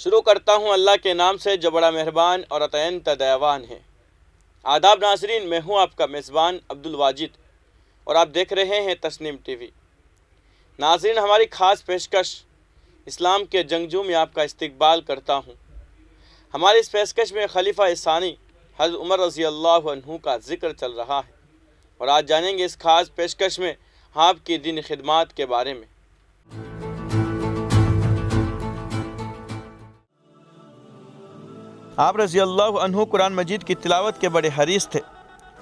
شروع کرتا ہوں اللہ کے نام سے جو بڑا مہربان اور عطاً دیوان ہے۔ آداب ناظرین، میں ہوں آپ کا میزبان عبدالواجد اور آپ دیکھ رہے ہیں تسنیم ٹی وی۔ ناظرین، ہماری خاص پیشکش اسلام کے جنگجو میں آپ کا استقبال کرتا ہوں۔ ہماری اس پیشکش میں خلیفہ ثانی حضرت عمر رضی اللہ عنہ کا ذکر چل رہا ہے اور آج جانیں گے اس خاص پیشکش میں آپ کی دینی خدمات کے بارے میں۔ آپ رضی اللہ عنہ قرآن مجید کی تلاوت کے بڑے حریص تھے،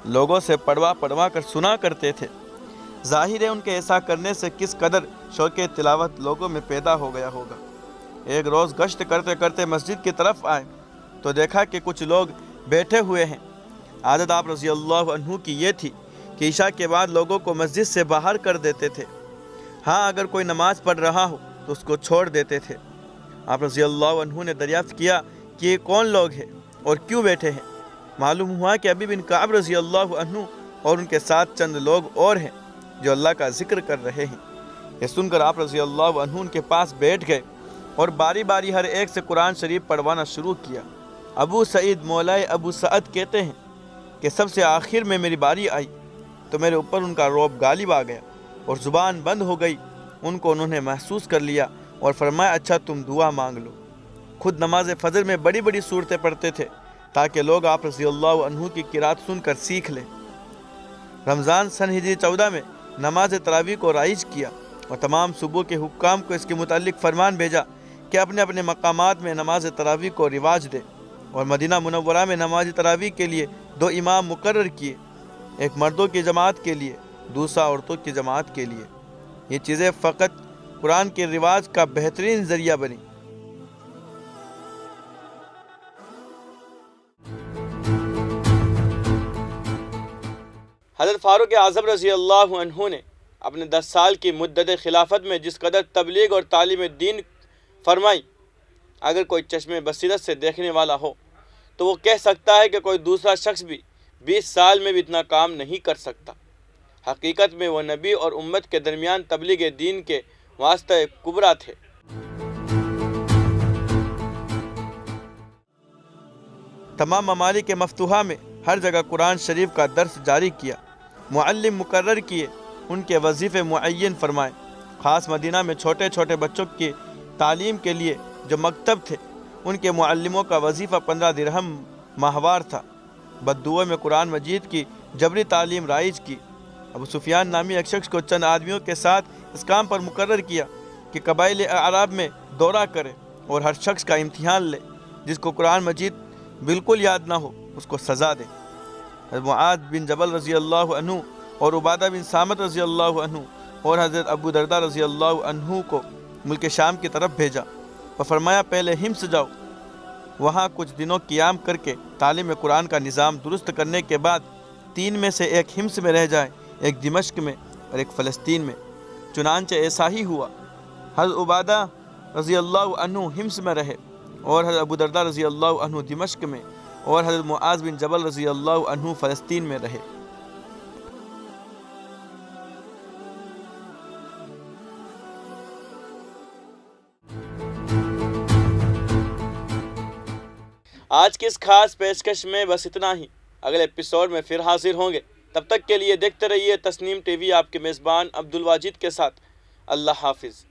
لوگوں سے پڑھوا کر سنا کرتے تھے۔ ظاہر ہے ان کے ایسا کرنے سے کس قدر شوق تلاوت لوگوں میں پیدا ہو گیا ہوگا۔ ایک روز گشت کرتے کرتے مسجد کی طرف آئے تو دیکھا کہ کچھ لوگ بیٹھے ہوئے ہیں۔ عادت آپ رضی اللہ عنہ کی یہ تھی کہ عشاء کے بعد لوگوں کو مسجد سے باہر کر دیتے تھے۔ ہاں، اگر کوئی نماز پڑھ رہا ہو تو اس کو چھوڑ دیتے تھے۔ آپ رضی اللہ عنہ نے دریافت کیا کہ یہ کون لوگ ہیں اور کیوں بیٹھے ہیں۔ معلوم ہوا کہ ابی بن کعب رضی اللہ عنہ اور ان کے ساتھ چند لوگ اور ہیں جو اللہ کا ذکر کر رہے ہیں۔ یہ سن کر آپ رضی اللہ عنہ ان کے پاس بیٹھ گئے اور باری باری ہر ایک سے قرآن شریف پڑھوانا شروع کیا۔ ابو سعید مولائے ابو سعد کہتے ہیں کہ سب سے آخر میں میری باری آئی تو میرے اوپر ان کا رعب غالب آ گیا اور زبان بند ہو گئی۔ ان کو انہوں نے محسوس کر لیا اور فرمایا، اچھا تم دعا مانگ لو۔ خود نماز فجر میں بڑی بڑی صورتیں پڑھتے تھے تاکہ لوگ آپ رضی اللہ عنہ کی قرات سن کر سیکھ لیں۔ رمضان سن ہجری 14 میں نماز تراویح کو رائج کیا اور تمام صوبوں کے حکام کو اس کے متعلق فرمان بھیجا کہ اپنے اپنے مقامات میں نماز تراویح کو رواج دے، اور مدینہ منورہ میں نماز تراویح کے لیے 2 امام مقرر کیے، ایک مردوں کی جماعت کے لیے، دوسرا عورتوں کی جماعت کے لیے۔ یہ چیزیں فقط قرآن کے رواج کا بہترین ذریعہ بنی۔ حضرت فاروق اعظم رضی اللہ عنہ نے اپنے 10 سال کی مدت خلافت میں جس قدر تبلیغ اور تعلیم دین فرمائی، اگر کوئی چشم بصیرت سے دیکھنے والا ہو تو وہ کہہ سکتا ہے کہ کوئی دوسرا شخص بھی 20 سال میں بھی اتنا کام نہیں کر سکتا۔ حقیقت میں وہ نبی اور امت کے درمیان تبلیغ دین کے واسطہ کبریٰ تھے۔ تمام ممالک مفتوحہ میں ہر جگہ قرآن شریف کا درس جاری کیا، معلم مقرر کیے، ان کے وظیفے معین فرمائے۔ خاص مدینہ میں چھوٹے چھوٹے بچوں کی تعلیم کے لیے جو مکتب تھے، ان کے معلموں کا وظیفہ 15 درہم ماہوار تھا۔ بدوئے میں قرآن مجید کی جبری تعلیم رائج کی۔ ابو سفیان نامی ایک شخص کو چند آدمیوں کے ساتھ اس کام پر مقرر کیا کہ قبائل اعراب میں دورہ کرے اور ہر شخص کا امتحان لے، جس کو قرآن مجید بالکل یاد نہ ہو اس کو سزا دے۔ حضرت معاذ بن جبل رضی اللہ عنہ اور عبادہ بن صامت رضی اللہ عنہ اور حضرت ابو درداء رضی اللہ عنہ کو ملک شام کی طرف بھیجا اور فرمایا، پہلے حمص جاؤ، وہاں کچھ دنوں قیام کر کے تعلیم قرآن کا نظام درست کرنے کے بعد 3 میں سے ایک حمص میں رہ جائیں، ایک دمشق میں اور ایک فلسطین میں۔ چنانچہ ایسا ہی ہوا۔ حضرت عبادہ رضی اللہ عنہ حمص میں رہے اور حضرت ابو درداء رضی اللہ عنہ دمشق میں اور حضرت معاذ بن جبل رضی اللہ عنہ فلسطین میں رہے۔ آج کی اس خاص پیشکش میں بس اتنا ہی۔ اگلے ایپیسوڈ میں پھر حاضر ہوں گے، تب تک کے لیے دیکھتے رہیے تسنیم ٹی وی، آپ کے میزبان عبدالواجد کے ساتھ۔ اللہ حافظ۔